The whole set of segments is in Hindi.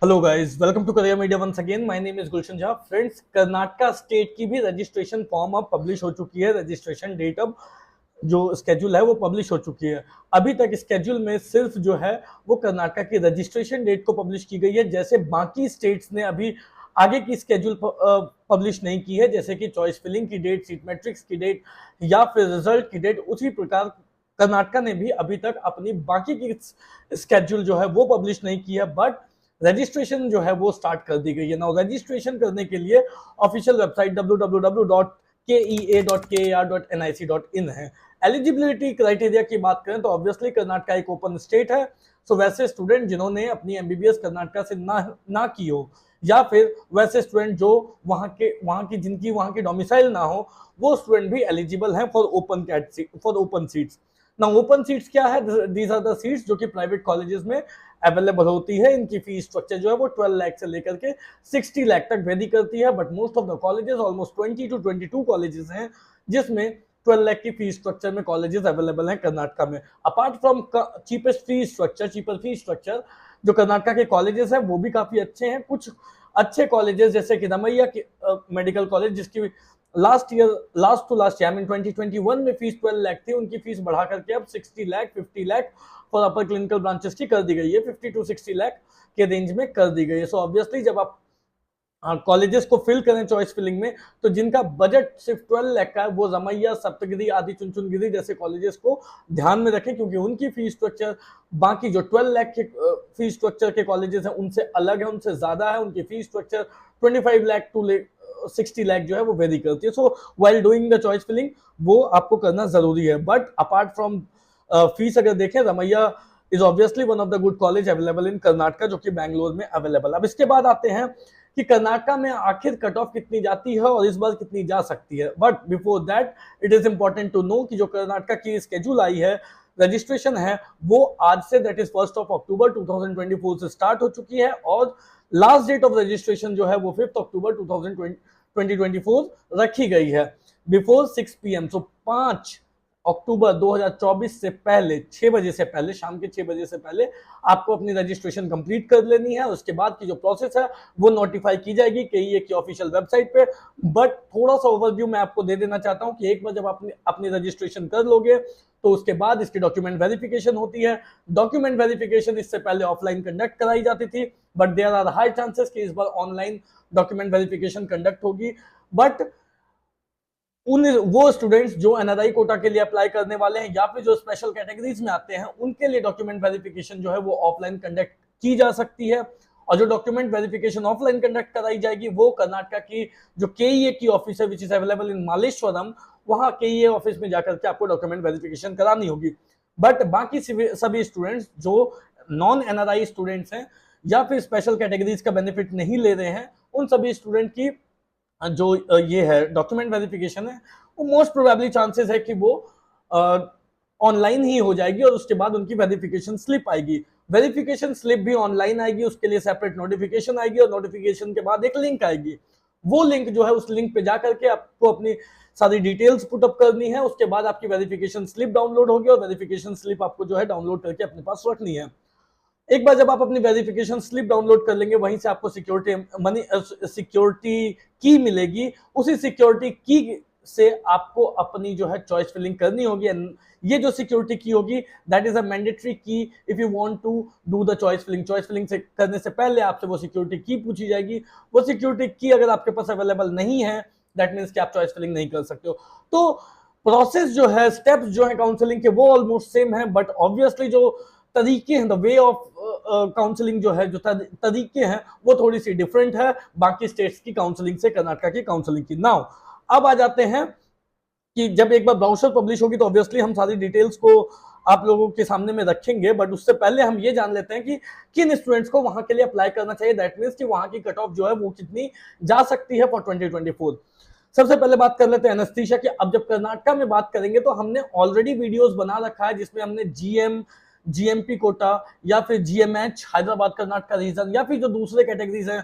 Hello guys, welcome to career media once again. My name is Gulshan Jha. Friends, Karnataka state की भी रजिस्ट्रेशन फॉर्म अब पब्लिश हो चुकी है। रजिस्ट्रेशन डेट अब जो स्केड्यूल है वो पब्लिश हो चुकी है। अभी तक स्केड्यूल में सिर्फ जो है वो कर्नाटका की रजिस्ट्रेशन डेट को पब्लिश की गई है। जैसे बाकी स्टेट्स ने अभी आगे की स्केड्यूल पब्लिश नहीं की है, जैसे कि चॉइस फिलिंग की डेट, सीट मैट्रिक्स की डेट या फिर रिजल्ट की डेट, उसी प्रकार कर्नाटका ने भी अभी तक अपनी बाकी की स्केड्यूल जो है वो पब्लिश नहीं की है। बट रजिस्ट्रेशन जो है वो स्टार्ट कर दी गई है। नाउ रजिस्ट्रेशन करने के लिए ऑफिशियल वेबसाइट www.kear.nic.in है। एलिजिबिलिटी क्राइटेरिया की बात करें तो ऑब्वियसली कर्नाटका एक ओपन स्टेट है। सो वैसे स्टूडेंट जिन्होंने अपनी एमबीबीएस कर्नाटका से ना की हो, या फिर वैसे स्टूडेंट जो वहां की जिनकी वहां की डोमिसाइल ना हो, वो स्टूडेंट भी एलिजिबल हैं फॉर ओपन सीट्स। ना ओपन सीट्स क्या है? दीज आर द सीट्स जो कि प्राइवेट कॉलेजेस में अवेलेबल होती है। इनकी फीस स्ट्रक्चर जो है वो 12 लाख से लेकर के 60 लाख तक वेरी करती है। But most of the colleges, almost 20 to 22 colleges हैं जिसमें 12 लाख की फीस स्ट्रक्चर में कॉलेजेस अवेलेबल हैं कर्नाटका में। Apart from cheaper fees structure, जो कर्नाटका के कॉलेजेस हैं वो भी काफी अच्छे हैं। कुछ अच्छे कॉलेजेस जैसे कि रमैया मेडिकल कॉलेज, जिसकी लास्ट टू लास्ट ईयर 2021 में फीस 12 लाख थी, उनकी फीस बढ़ा करके अब 60 lakh 50 lakh for upper clinical branches की कर दी गई है। 50 to 60 लाख के रेंज में कर दी गई है। सो ऑब्वियसली जब आप कॉलेजेस को फिल करें चॉइस फिलिंग में, तो जिनका बजट सिर्फ 12 लाख का है वो रमैया, सप्तगिरी, आदि चुनचुनगिरी जैसे कॉलेजेस को ध्यान में रखें, क्योंकि उनकी फीस स्ट्रक्चर बाकी जो 12 लाख के फीस स्ट्रक्चर के कॉलेजेस हैं उनसे अलग है, उनसे ज्यादा है। उनकी fees structure 25 lakh to 60 lakh जो है वो वेरी करती है। So while doing the choice filling वो आपको करना जरूरी है। बट अपार्ट फ्रॉम फीस अगर देखें, Ramaiah is obviously one of the good college available in Karnataka, जो कि बैंगलोर में अवेलेबल। अब इसके बाद आते हैं कि कर्नाटका में आखिर कट ऑफ कितनी जाती है और इस बार कितनी जा सकती है। But before that it is important to know कि जो कर्नाटका की स्केड्यूल आई है, रजिस्ट्रेशन है, वो आज से, दैट इज 1 अक्टूबर 2024 से स्टार्ट हो चुकी है। और लास्ट डेट ऑफ रजिस्ट्रेशन जो है वो 5 अक्टूबर 2024 रखी गई है, बिफोर 6 PM। सो 5 अक्टूबर 2024 से पहले, 6 बजे से पहले, शाम के 6 बजे से पहले आपको अपनी रजिस्ट्रेशन कंप्लीट कर लेनी है। उसके बाद की जो प्रोसेस है वो नोटिफाई की जाएगी केईए की ऑफिशियल वेबसाइट पे। बट थोड़ा सा ओवरव्यू मैं आपको दे देना चाहता हूं कि एक बार जब आप अपनी रजिस्ट्रेशन कर लोगे तो उसके बाद इसकी डॉक्यूमेंट वेरिफिकेशन होती है। डॉक्यूमेंट वेरिफिकेशन इससे पहले ऑफलाइन कंडक्ट कराई जाती थी, but there are high chances कि इस बार ऑनलाइन डॉक्यूमेंट वेरिफिकेशन कंडक्ट होगी। बट उन वो स्टूडेंट्स जो एनआरआई कोटा के लिए अप्लाई करने वाले हैं या फिर जो स्पेशल कैटेगरीज में आते हैं, उनके लिए डॉक्यूमेंट वेरिफिकेशन जो है वो ऑफलाइन कंडक्ट की जा सकती है। और जो डॉक्यूमेंट वेरिफिकेशन ऑफलाइन कंडक्ट कराई जाएगी वो कर्नाटका की जो केईए की ऑफिस है, विच इज अवेलेबल इन मालेश्वरम, वहां केईए ऑफिस में जाकर के आपको डॉक्यूमेंट वेरिफिकेशन करानी होगी। बट बाकी सभी स्टूडेंट्स जो नॉन एनआरआई स्टूडेंट्स हैं या फिर स्पेशल कैटेगरीज का बेनिफिट नहीं ले रहे हैं, उन सभी स्टूडेंट की जो ये है डॉक्यूमेंट वेरिफिकेशन है, वो मोस्ट प्रोबेबली चांसेस है कि वो ऑनलाइन ही हो जाएगी और उसके बाद उनकी वेरिफिकेशन स्लिप आएगी। वेरिफिकेशन स्लिप भी ऑनलाइन आएगी, उसके लिए सेपरेट नोटिफिकेशन आएगी और नोटिफिकेशन के बाद एक लिंक आएगी। वो लिंक जो है, उस लिंक पे जाकर के आपको अपनी सारी डिटेल्स पुटअप करनी है। उसके बाद आपकी वेरिफिकेशन स्लिप डाउनलोड होगी और वेरिफिकेशन स्लिप आपको जो है डाउनलोड करके अपने पास रखनी है। एक बार जब आप अपनी वेरिफिकेशन स्लिप डाउनलोड कर लेंगे, वहीं से आपको सिक्योरिटी की मिलेगी। उसी सिक्योरिटी की से आपको अपनी जो है चॉइस फिलिंग करनी होगी। ये जो सिक्योरिटी की होगी, दैट इज अ मैंडेटरी की if you want to do the choice filling. Choice filling से करने से पहले आपसे वो सिक्योरिटी की पूछी जाएगी। वो सिक्योरिटी की अगर आपके पास अवेलेबल नहीं है, दैट मीन्स कि आप चॉइस फिलिंग नहीं कर सकते हो। तो प्रोसेस जो है, स्टेप्स जो है काउंसलिंग के, वो ऑलमोस्ट सेम है। बट ऑब्वियसली जो तरीके हैं, द वे ऑफ काउंसलिंग जो है, जो तरीके हैं, वो थोड़ी सी डिफरेंट है बाकी स्टेट्स की काउंसलिंग से, कर्नाटका की काउंसलिंग की। नाउ अब आ जाते हैं कि जब एक बार ब्राउचर पब्लिश होगी तो ऑब्वियसली हम सारी डिटेल्स को आप लोगों के सामने में रखेंगे। बट उससे पहले हम ये जान लेते हैं कि किन स्टूडेंट्स को वहां के लिए अप्लाई करना चाहिए। दैट मीन्स कि वहां की कट ऑफ जो है वो कितनी जा सकती है फॉर 2024। सबसे पहले बात कर लेते हैं एनेस्थीसिया की। अब जब कर्नाटका में बात करेंगे तो हमने ऑलरेडी वीडियोस बना रखा है जिसमें हमने जीएम, जीएमपी कोटा या फिर जीएमएच हैदराबाद कर्नाटका रीजन, या फिर जो दूसरे कैटेगरीज हैं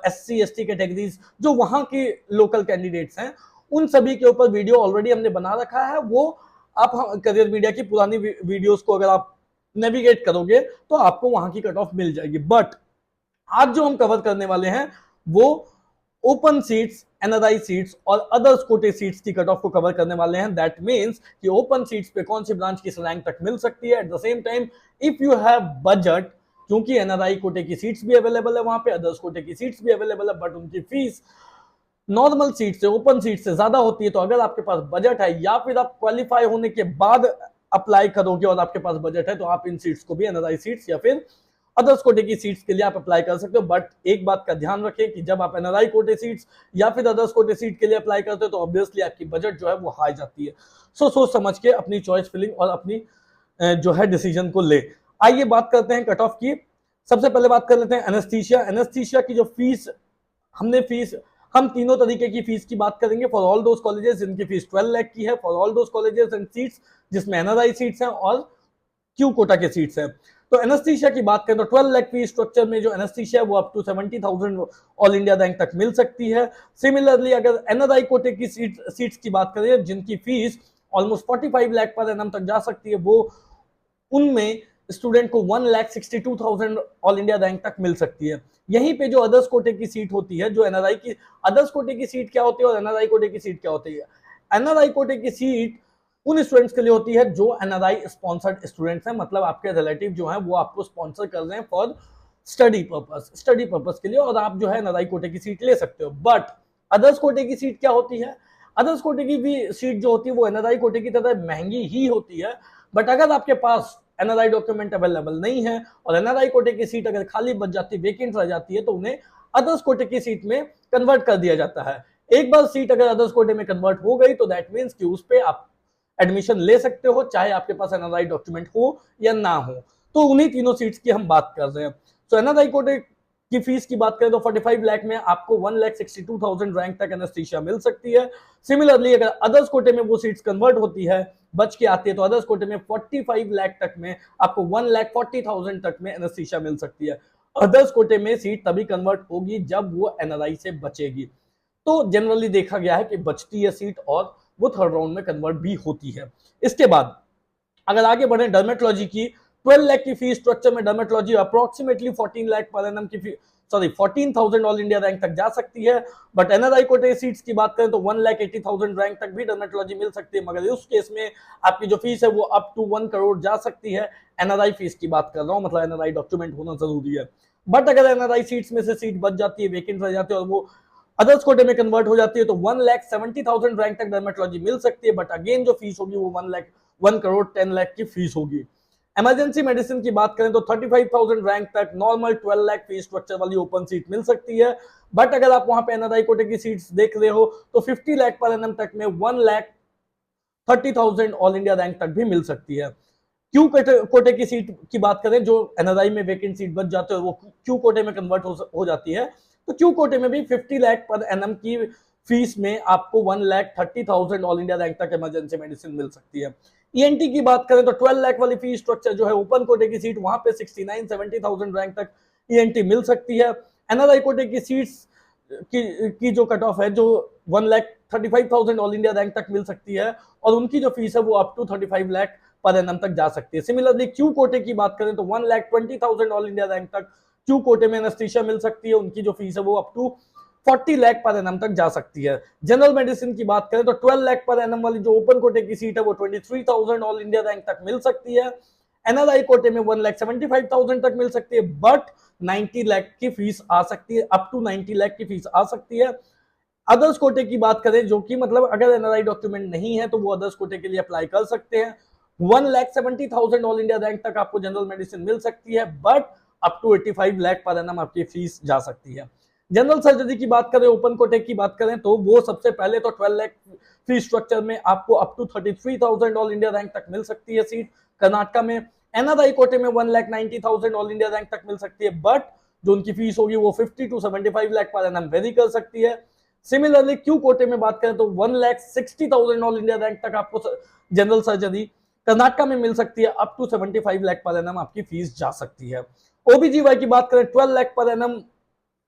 एससी एसटी कैटेगरीज जो वहां के लोकल कैंडिडेट्स हैं, उन सभी के ऊपर वीडियो ऑलरेडी हमने बना रखा है। वो आप करियर मीडिया की पुरानी वीडियोस को अगर आप नेविगेट करोगे तो आपको वहां की कट ऑफ मिल जाएगी। बट आज जो हम कवर करने वाले हैं वो ओपन सीट्स, एनआरआई सीट्स और अदर्स कोटे सीट्स की कट ऑफ को कवर करने वाले हैं। दैट मींस कि ओपन सीट्स पे कौन सी ब्रांच किस रैंक तक मिल सकती है। At the same time if you have budget, क्योंकि एनआरआई कोटे की सीट्स भी अवेलेबल है वहां पे, अदर्स कोटे की सीट्स भी अवेलेबल है, बट उनकी फीस नॉर्मल सीट से, ओपन सीट से ज्यादा होती है। तो अगर आपके पास बजट है या फिर आप क्वालिफाई होने के बाद अप्लाई करोगे और आपके पास बजट है, तो आप इन सीट्स को भी, एनआरआई सीट्स या फिर अदर्स कोटे की सीट्स के लिए आप अप्लाई कर सकते हो। बट एक बात का ध्यान रखें कि जब आप एनआरआई कोटे सीट्स या फिर अदर्स कोटे सीट के लिए अप्लाई करते हो तो ऑब्वियसली आपकी बजट जो है वो हाई जाती है। सो सोच समझ के अपनी चॉइस फिलिंग और अपनी जो है डिसीजन को ले। आइए बात करते हैं कट ऑफ की। सबसे पहले बात कर लेते हैं एनेस्थीसिया। एनेस्थीसिया की जो फीस, हम तीनों तरीके की फीस की बात करेंगे। फॉर ऑल दोज कॉलेजेस जिनकी फीस 12 लाख की है, for all those colleges and seats जिसमें एनआरआई सीट्स हैं और क्यू कोटा के सीट्स हैं। तो एनेस्थीसिया की बात करें तो 12 लाख फी स्ट्रक्चर में जो एनेस्थीसिया वो up to 70,000 all India rank तक मिल सकती है। सिमिलरली अगर एनआरआई कोटे की सीट्स की बात करें जिनकी fees almost 45 lakh per annum तक जा सकती है, वो उनमें स्टूडेंट को 1,62,000 ऑल इंडिया रैंक तक मिल सकती है। यहीं पे जो अदर्स कोटे की सीट होती है, जो एनआरआई की, अदर्स कोटे की सीट क्या होती है और एनआरआई कोटे की सीट क्या होती है। एनआरआई कोटे की सीट उन स्टूडेंट्स के लिए होती है जो एनआरआई स्पॉन्सर्ड स्टूडेंट्स हैं, मतलब आपके रिलेटिव जो हैं वो आपको स्पॉन्सर कर रहे हैं फॉर स्टडी पर्पस के लिए, और आप जो है एनआरआई कोटे की सीट ले सकते हो। बट अदर्स कोटे की सीट क्या होती है, अदर्स कोटे की भी सीट जो होती है वो एनआरआई कोटे की तरह महंगी ही होती है। बट अगर आपके पास एनआरआई डॉक्यूमेंट अवेलेबल नहीं है और एनआरआई कोटे की सीट अगर खाली बच जाती है, वेकेंट रह जाती है, तो उन्हें अदर्स कोटे की सीट में कन्वर्ट कर दिया जाता है। एक बार सीट अगर अदर्स कोटे में कन्वर्ट हो गई तो दैट मींस कि उस पे आप एडमिशन ले सकते हो, चाहे आपके पास एनआरआई डॉक्यूमेंट हो या ना हो। तो उन्हीं तीनों सीट्स की हम बात कर रहे हैं। तो एनआरआई कोटे की फीस की बात करें तो 45 लाख में आपको 1,62,000 रैंक तक एनेस्थीसिया मिल सकती है। सिमिलरली अगर अदर्स कोटे में वो सीट्स कन्वर्ट होती है, बच के आती है, तो अदर्स कोटे में 45 लाख तक में आपको 1,40,000 तक में एनेस्थीसिया मिल सकती है। अदर्स कोटे में सीट तभी कन्वर्ट होगी जब वो एनआरआई से बचेगी। तो जनरली देखा गया है कि बचती है सीट और वो थर्ड राउंड में कन्वर्ट भी होती है। इसके बाद अगर आगे बढ़े डर्मेटोलॉजी की, 12 लाख की फीस स्ट्रक्चर में dermatology approximately 14 lakh per annum की 14,000 ऑल इंडिया रैंक तक जा सकती है। बट एनआरआई कोटे सीट्स की बात करें तो 1,80,000 रैंक तक भी डर्मेटोलॉजी मिल सकती है, मगर उस केस में आपकी जो फीस है वो अप टू 1 करोड़ जा सकती है। एनआरआई फीस की बात कर रहा हूँ, मतलब एनआरआई डॉक्यूमेंट होना जरूरी है। बट अगर एनआरआई सीट्स में से सीट बच जाती है, वेकेंट रह जाती है और वो अदर्स कोटे में कन्वर्ट हो जाती है, तो 1,70,000 रैंक तक डर्मेटोलॉजी मिल सकती है। बट अगेन जो फीस होगी वो 1 करोड़ 10 लाख की फीस होगी। इमरजेंसी मेडिसिन की बात करें तो 35,000 रैंक तक नॉर्मल 12 लाख फीस स्ट्रक्चर वाली ओपन सीट मिल सकती है। बट अगर आप वहां पे एनआरआई कोटे की सीट्स देख रहे हो तो 50 लाख पर एनम तक में 1,30,000 ऑल इंडिया रैंक तक भी मिल सकती है। क्यू कोटे की सीट की बात करें, जो एनआरआई में वेकेंट सीट बच जाते हैं वो क्यू कोटे में कन्वर्ट हो जाती है, तो क्यू कोटे में भी 50 लाख पर एनम की फीस में आपको 1,30,000 ऑल इंडिया रैंक तक इमरजेंसी मेडिसिन मिल सकती है। ईएनटी की बात करें तो 12 लाख वाली फीस स्ट्रक्चर जो है ओपन कोटे की सीट, वहां पे 69-70,000 रैंक तक ईएनटी मिल सकती है। एनआरआई कोटे की सीट्स की जो कट ऑफ है जो 1,35,000 ऑल इंडिया रैंक तक मिल सकती है और उनकी जो फीस है वो up to 35 lakh per annum तक जा सकती है। सिमिलरली क्यू कोटे की बात करें तो 1,20,000 ऑल इंडिया रैंक तक क्यू कोटे में एनेस्थीसिया मिल सकती है, उनकी जो फीस है वो up to 40 lakh per annum तक जा सकती है। जनरल मेडिसिन की बात करें तो 12 लाख पर एनम वाली जो ओपन कोटे की सीट है वो 23,000 ऑल इंडिया रैंक तक मिल सकती है। एनआरआई कोटे में 1,75,000 तक मिल सकती है, बट 90 लाख की फीस आ सकती है, अप टू 90 लाख की फीस आ सकती है। अदर्स कोटे की बात करें, जो कि मतलब अगर एनआरआई डॉक्यूमेंट नहीं है तो वो अदर्स कोटे के लिए अप्लाई कर सकते हैं। 1,70,000 ऑल इंडिया रैंक तक आपको जनरल मेडिसिन मिल सकती है, but up to 85 lakh per annum आपकी फीस जा सकती है। जनरल सर्जरी की बात करें, ओपन कोटे की बात करें तो वो सबसे पहले तो 12 लाख फीस स्ट्रक्चर में आपको up to 33,000 all India rank तक मिल सकती है सीट कर्नाटका में। एनआरआई कोटे में 1,90,000 ऑल इंडिया रैंक तक मिल सकती है, बट जो उनकी फीस होगी वो 50 to 75 lakh per annum very कर सकती है। सिमिलरली क्यू कोटे में बात करें तो 1,60,000 ऑल इंडिया रैंक तक आपको जनरल सर्जरी कर्नाटका में मिल सकती है, up to 75 lakh per annum आपकी फीस जा सकती है। ओबीजीवाई की बात करें 12 लाख पर एनम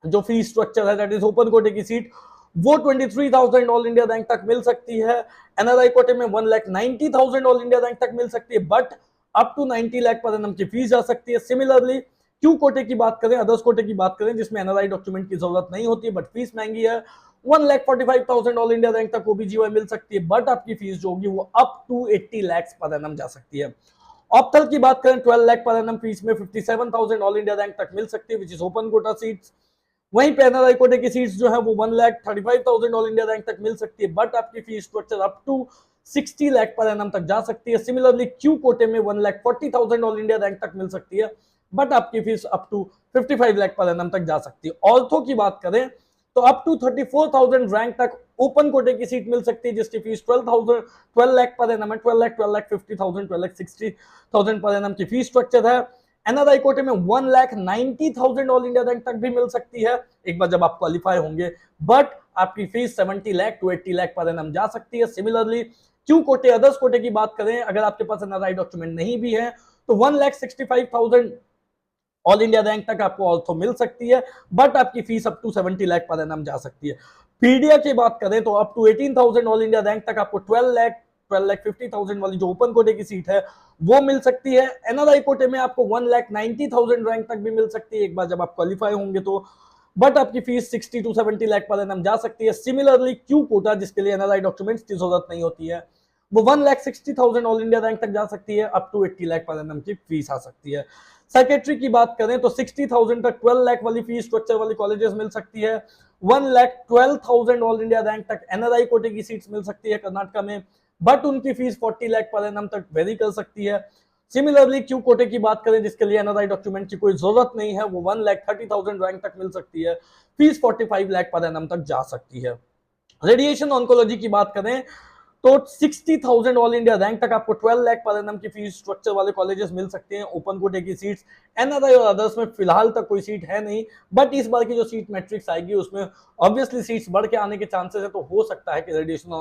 जो फीस स्ट्रक्चर है दैट इज ओपन कोटे की सीट वो 23,000 ऑल इंडिया रैंक तक मिल सकती है। एनआरआई कोटे में 1,90,000 ऑल इंडिया रैंक तक मिल सकती है, but up to 90 lakh per annum की फीस जा सकती है। सिमिलरली क्यू कोटे की बात करें, अदर्स कोटे की बात करें जिसमें एनआरआई डॉक्यूमेंट की जरूरत नहीं होती बट फीस महंगी है, 1,45,000 ऑल इंडिया रैंक तक ओबीजीवाई मिल सकती है, बट आपकी फीस जो होगी वो up to 80 lakh per annum जा सकती है। ऑप्थल की बात करें 12 लाख पर एनम फीस में 57,000 ऑल इंडिया रैंक तक मिल सकती है, which is open quota seats. वहीं पे एनआरआई कोटे की सीट्स जो है वो 1,35,000 ऑल इंडिया रैंक तक मिल सकती है, बट आपकी fees structure up to 60 lakh per annum तक जा सकती है। सिमिलरली क्यू कोटे में 1,40,000 ऑल इंडिया रैंक तक मिल सकती है, बट आपकी fees up to 55 lakh per annum तक जा सकती है। ऑर्थो की बात करें तो अप टू 34,000 रैंक तक ओपन कोटे की सीट मिल सकती है, जिसकी फीस 12 लाख पर एनम है, 12 लाख 50,000, 12 लाख 60,000 पर एनम की फीस स्ट्रक्चर है। एनआरआई कोटे में 1,90,000 ऑल इंडिया रैंक तक भी मिल सकती है एक बार जब आप क्वालिफाई होंगे, बट आपकी fees 70 lakh to 80 lakh per annum जा सकती है। सिमिलरली क्यू कोटे, अदर्स कोटे की बात करें, अगर आपके पास एनआरआई डॉक्यूमेंट नहीं भी है तो 1,65,000 ऑल इंडिया रैंक तक आपको ऑर्थो मिल सकती है, बट आपकी fees up to 70 lakh per annum जा सकती है। पीडिया की बात करें तो up to 18,000 all India rank तक आपको 12 लाख 50,000 वाली जो ओपन कोटे की सीट है वो मिल सकती है। एनआरआई कोटे में आपको 1,90,000 रैंक तक भी मिल सकती है एक बार जब आप क्वालिफाई होंगे तो, बट आपकी fees 60 to 70 lakh per annum जा सकती है। सिमिलरली क्यू कोटा जिसके लिए एनआरआई डॉक्यूमेंट्स की जरूरत नहीं होती है वो 1,60,000 ऑल इंडिया रैंक तक जा सकती है, up to 80 lakh per annum की फीस आ सकती है। सेक्रेटरी की बात करें तो 60,000 तक 12 लाख वाली फीस स्ट्रक्चर वाली कॉलेजेस मिल सकती है, 1,12,000 ऑल इंडिया रैंक तक एनआरआई कोटे की सीट्स मिल सकती है कर्नाटका में, बट उनकी फीस 40 लाख पर एनम तक वेरी कर सकती है। सिमिलरली क्यू कोटे की बात करें जिसके लिए एनआरआई डॉक्यूमेंट की कोई जरूरत नहीं है वो 1,30,000 रैंक तक मिल सकती है, फीस 45 लाख पर एनम तक जा सकती है। रेडिएशन ऑन्कोलॉजी की बात करें तो 60,000 ऑल इंडिया रैंक तक आपको 12 लाख पर एनम की फीस स्ट्रक्चर वाले कॉलेजेस मिल सकते हैं, ओपन कोटे की सीट्स। एनआरआई और अदर्स में फिलहाल तक कोई सीट है नहीं, बट इस बार की जो सीट मैट्रिक्स आएगी उसमें ऑब्वियसली सीट्स बढ़ के आने के चांसेस है, तो हो सकता है कि रेडिएशन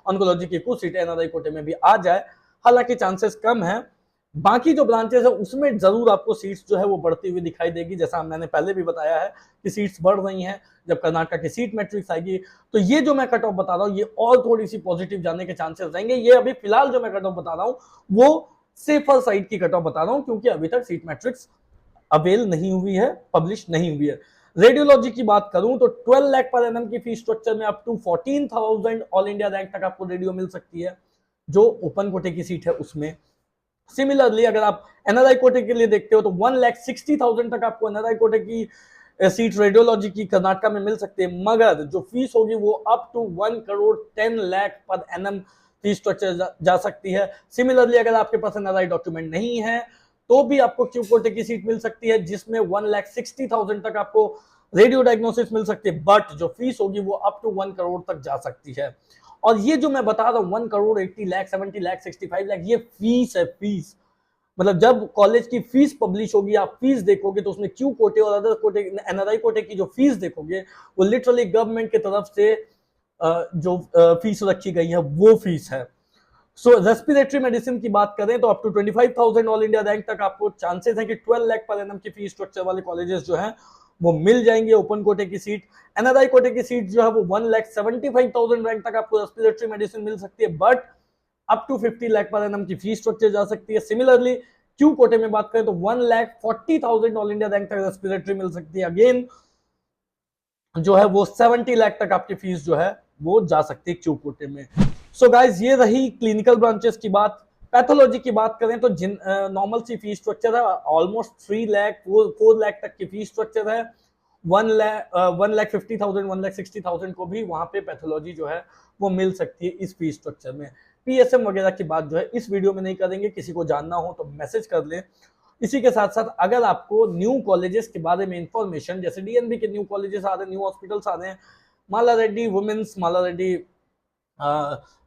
ऑन्कोलॉजी की कुछ सीट एनआरआई कोटे में भी आ जाए, हालांकि चांसेस कम है। बाकी जो ब्रांचेस है उसमें जरूर आपको सीट्स जो है वो बढ़ती हुई दिखाई देगी, जैसा मैंने पहले भी बताया है कि सीट्स बढ़ रही हैं। जब कर्नाटक की सीट मैट्रिक्स आएगी तो ये जो मैं कट ऑफ बता रहा हूँ ये और थोड़ी सी पॉजिटिव जाने के चांसेस रहेंगे। ये अभी फिलहाल जो मैं कट ऑफ बता रहा हूँ वो सेफर साइड की कट ऑफ बता रहा हूँ, क्योंकि अभी तक सीट मैट्रिक्स अवेल नहीं हुई है, पब्लिश नहीं हुई है। रेडियोलॉजी की बात करूं तो 12 लाख पर एनम की फीस स्ट्रक्चर में up to 14,000 all India rank तक आपको रेडियो मिल सकती है, जो ओपन कोटे की सीट है उसमें। सिमिलरली अगर आप एनआरआई कोटे के लिए देखते हो तो 1,60,000 तक आपको एनआरआई कोटे की सीट रेडियोलॉजी की कर्नाटका में मिल सकती है, मगर जो फीस होगी वो up to 1 crore 10 lakh per annum fees structure जा सकती है। सिमिलरली अगर आपके पास एनआरआई डॉक्यूमेंट नहीं है तो भी आपको क्यू कोटे की सीट मिल सकती है, जिसमें 1,60,000 तक आपको रेडियो डायग्नोसिस मिल सकती है, बट जो फीस होगी वो अप टू 1 करोड़ तक जा सकती है। और ये जो मैं बता रहा हूँ 1 करोड़ 80 लाख 70 लाख 65 लाख ये फीस है, फीस मतलब जब कॉलेज की फीस पब्लिश होगी आप फीस देखोगे तो उसमें क्यू कोटे और अदर कोटे एनआरआई कोटे की जो फीस देखोगे वो लिटरली गवर्नमेंट की तरफ से जो फीस रखी गई है वो फीस है। सो रेस्पिरेटरी मेडिसिन की बात करें तो up to 25,000 all India rank तक आपको चांसेस है कि 12 लाख पर एनम की फीस स्ट्रक्चर वाले कॉलेजेस जो हैं वो मिल जाएंगे ओपन कोटे की सीट। एनआरआई कोटे की सीट जो है वो 1,75,000 रैंक तक आपको रेस्पिरेटरी मेडिसिन मिल सकती है, but up to 50 lakh per annum की फीस स्ट्रक्चर जा सकती है। सिमिलरली क्यू कोटे में बात करें तो 1,40,000 ऑल इंडिया रैंक तक रेस्पिरेटरी मिल सकती है, अगेन जो है वो 70 लाख तक आपकी फीस जो है वो जा सकती है क्यू कोटे में। सो गाइज ये रही क्लिनिकल ब्रांचेस की बात। पैथोलॉजी की बात करें तो जिन नॉर्मल सी फीस स्ट्रक्चर है ऑलमोस्ट 3 लाख 4 लाख तक की फीस स्ट्रक्चर है, 1,50,000 1,60,000 को भी वहां पे पैथोलॉजी जो है वो मिल सकती है इस फीस स्ट्रक्चर में। पीएसएम वगैरह की बात जो है इस वीडियो में नहीं करेंगे, किसी को जानना हो तो मैसेज कर लें। इसी के साथ साथ अगर आपको न्यू कॉलेजेस के बारे में इंफॉर्मेशन, जैसे डीएनबी के न्यू कॉलेजेस आ रहे हैं, न्यू हॉस्पिटल्स आ रहे हैं, माला रेड्डी वुमेन्स, माला रेड्डी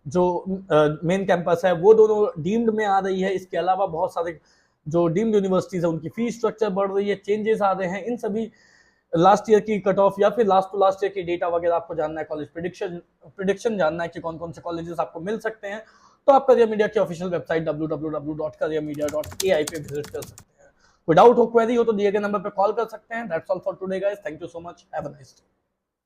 जो मेन कैंपस है वो दोनों डीम्ड में आ रही है। इसके अलावा बहुत सारे जो डीम्ड यूनिवर्सिटीज है उनकी फीस स्ट्रक्चर बढ़ रही है, चेंजेस आ रहे हैं। इन सभी लास्ट ईयर की कट ऑफ या फिर लास्ट टू लास्ट ईयर की डेटा वगैरह आपको जानना है, कॉलेज प्रिडिक्शन जानना है कि कौन कौन से कॉलेजेस आपको मिल सकते हैं, तो आप करियर मीडिया की ऑफिशियल वेबसाइट www.careermedia.ai पे विजिट कर सकते हैं। कोई डाउट हो, क्वेरी हो तो दिए गए नंबर पे कॉल कर सकते हैं। That's all for today guys, thank you so much, have a nice day.